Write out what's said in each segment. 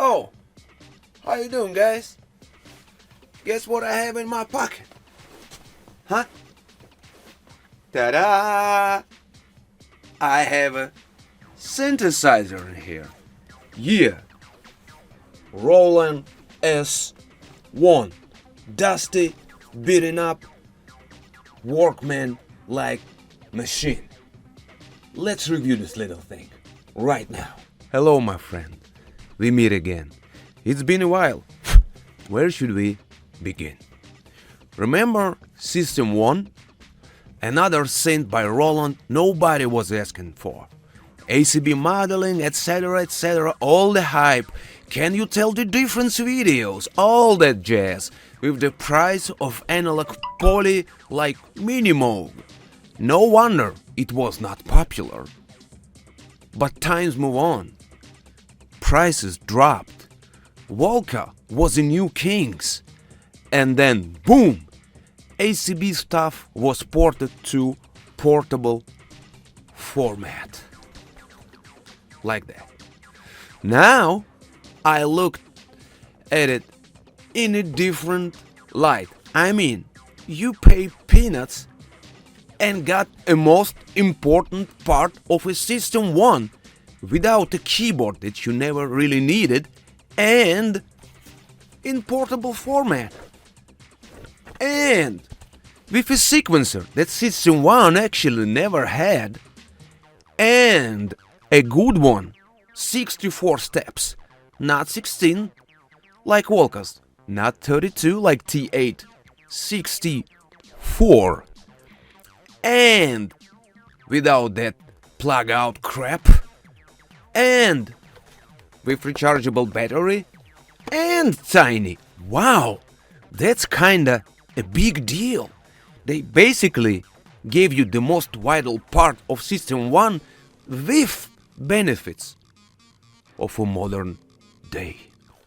Oh, how you doing, guys? Guess what I have in my pocket? Huh? Ta-da! I have a synthesizer in here. Yeah. Roland S-1. Dusty, beaten up, workman-like machine. Let's review this little thing right now. Hello, my friend. We meet again. It's been a while. Where should we begin? Remember System 1? Another synth by Roland nobody was asking for. ACB modeling, etc., all the hype. Can you tell the difference videos? All that jazz. With the price of analog poly like Minimoog. No wonder it was not popular. But times move on. Prices dropped. Volca was the new kings. And then, boom! ACB stuff was ported to portable format. Like that. Now, I looked at it in a different light. I mean, you pay peanuts and got a most important part of a System 1 without a keyboard that you never really needed and in portable format. And with a sequencer that System 1 actually never had, and a good one, 64 steps, not 16 like Volca's, not 32 like T8, 64. And without that plug out crap, and with rechargeable battery, and tiny. Wow, that's kinda a big deal. They basically gave you the most vital part of System 1 with benefits of a modern day.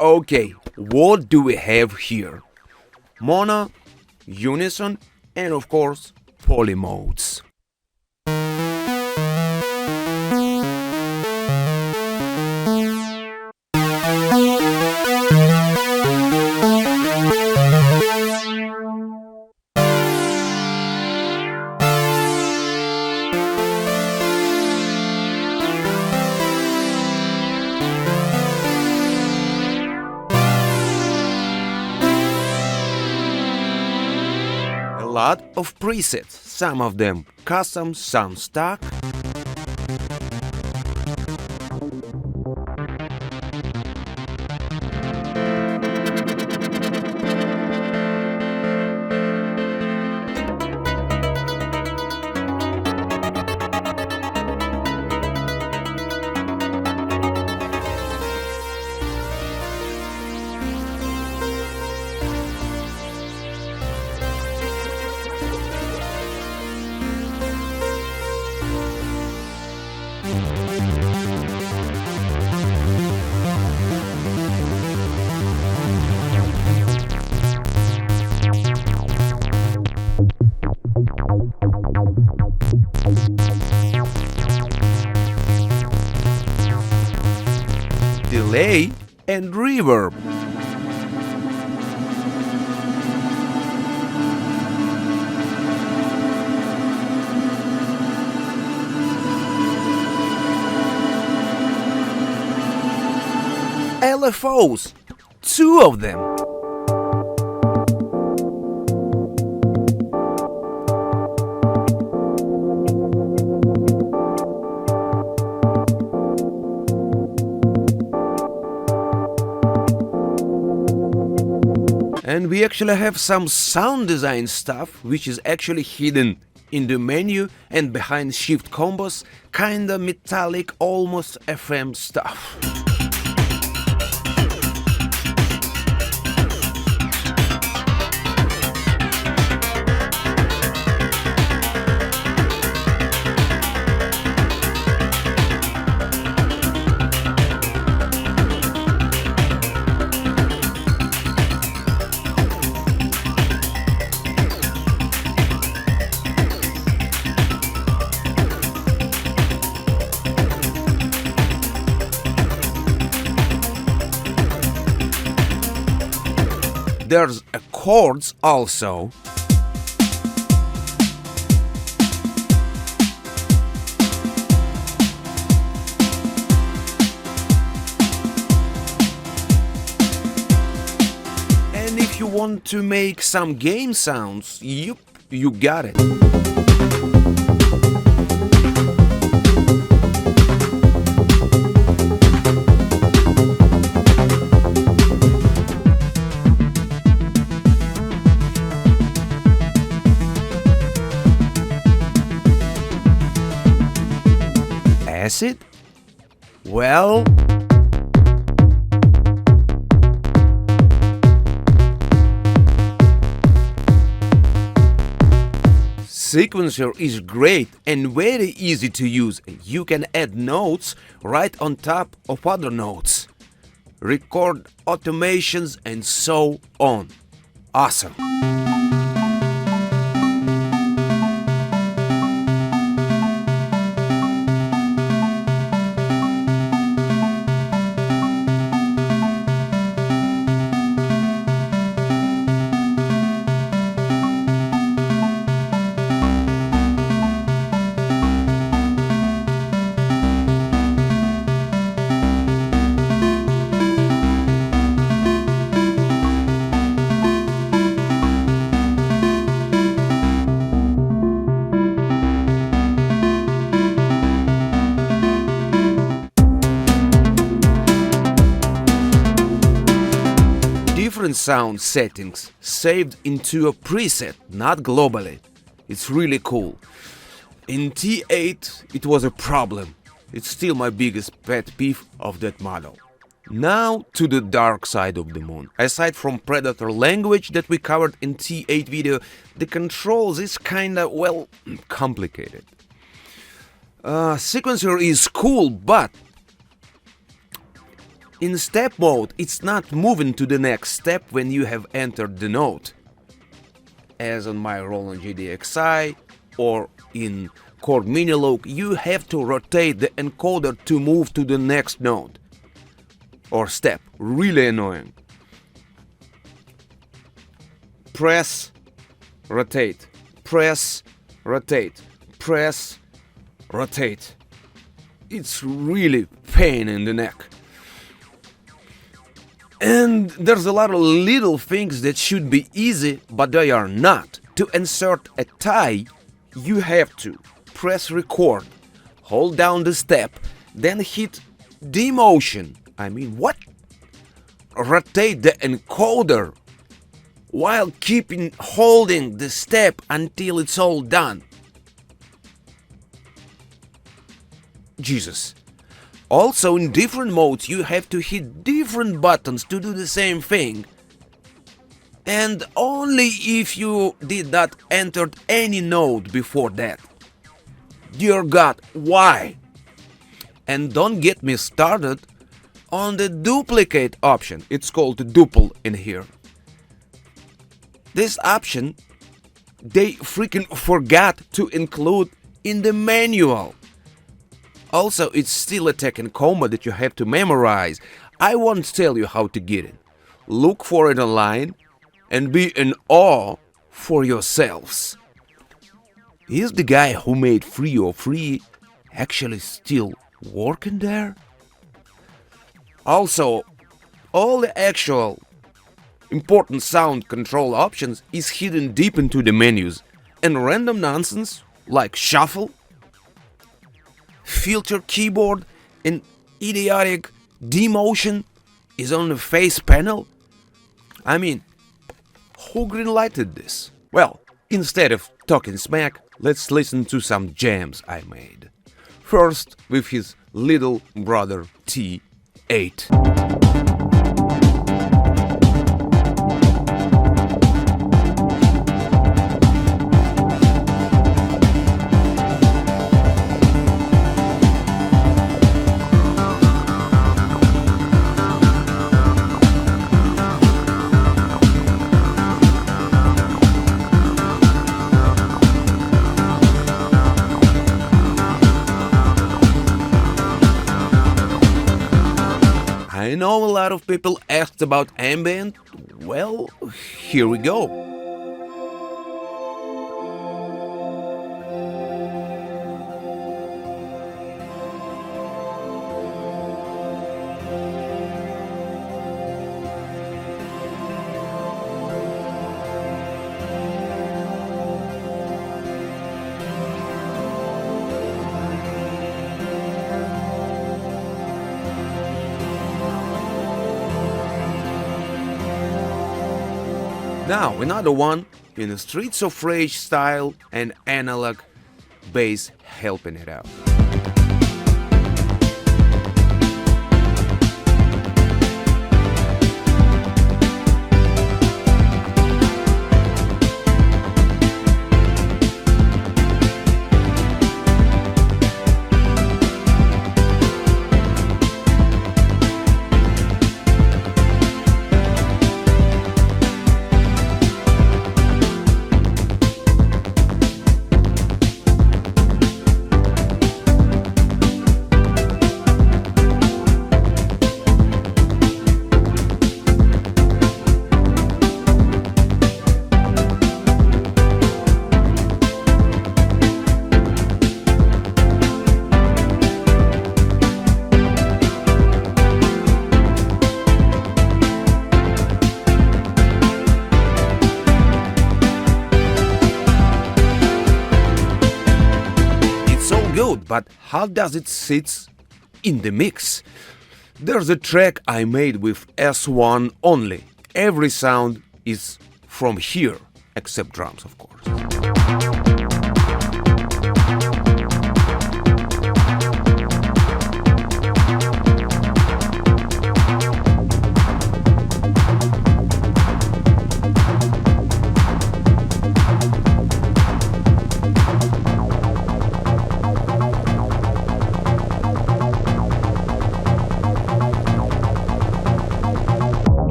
Okay, what do we have here? Mono, unison, and of course, poly modes. Lot of presets, some of them custom, some stock. Delay and reverb. LFOs, 2 of them. And we actually have some sound design stuff which is actually hidden in the menu and behind shift combos, kinda metallic, almost FM stuff. there's a chords also. And if you want to make some game sounds, you got it. Acid? Well, sequencer is great and very easy to use. You can add notes right on top of other notes, record automations and so on. Awesome. Different sound settings saved into a preset, not globally. It's really cool. In T8 it was a problem. It's still my biggest pet peeve of that model. Now to the dark side of the moon. Aside from Predator language that we covered in T8 video, the controls is kinda, well, complicated. Sequencer is cool, but in step mode, it's not moving to the next step when you have entered the note, as on my Roland GDXI or in Chord Minilogue. You have to rotate the encoder to move to the next note or step. Really annoying. Press, rotate, press, rotate, press, rotate. It's really pain in the neck. And there's a lot of little things that should be easy, but they are not. To insert a tie, you have to press record, hold down the step, then hit demotion. I mean, what? Rotate the encoder while keeping holding the step until it's all done. Jesus. Also, in different modes, you have to hit different buttons to do the same thing. And only if you did not enter any note before that. Dear God, why? And don't get me started on the duplicate option. It's called duple in here. This option, they freaking forgot to include in the manual. Also, it's still a Tekken combo that you have to memorize. I won't tell you how to get it. Look for it online and be in awe for yourselves. Is the guy who made 303 actually still working there? Also, all the actual important sound control options is hidden deep into the menus, and random nonsense like shuffle, filter keyboard and idiotic demotion is on the face panel. I mean, who greenlighted this? Well, instead of talking smack, let's listen to some jams I made. First with his little brother T8. I know a lot of people asked about ambient. Well, here we go. Now another one in the Streets of Rage style and analog bass helping it out. Good, but how does it sit in the mix? There's a track I made with S1 only. Every sound is from here, except drums, of course.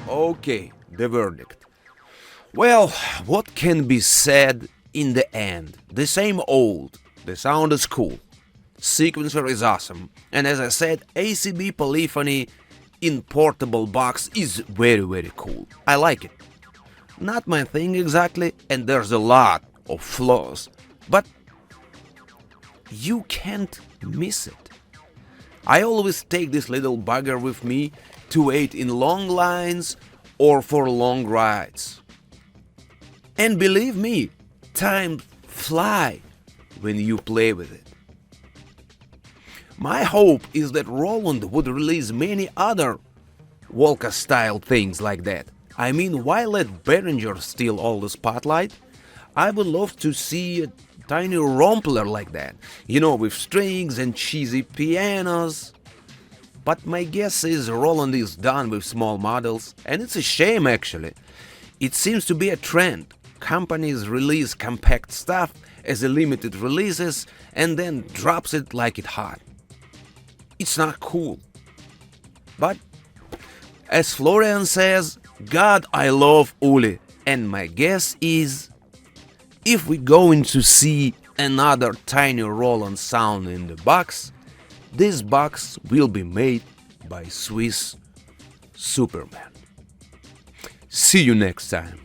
Okay, the verdict. Well, what can be said in the end? The same old. The sound is cool. Sequencer is awesome. And as I said, ACB polyphony in portable box is very cool. I like it. Not my thing exactly, and there's a lot of flaws. But you can't miss it. I always take this little bugger with me to wait in long lines or for long rides. And believe me, time flies when you play with it. My hope is that Roland would release many other Volca-style things like that. I mean, why let Behringer steal all the spotlight? I would love to see a tiny rompler like that, you know, with strings and cheesy pianos. But my guess is Roland is done with small models, and it's a shame actually. It seems to be a trend. Companies release compact stuff as a limited releases and then drops it like it hot. It's not cool. But as Florian says, God, I love Uli, and my guess is if we going to see another tiny Roland sound in the box, this box will be made by Swiss Superman. See you next time.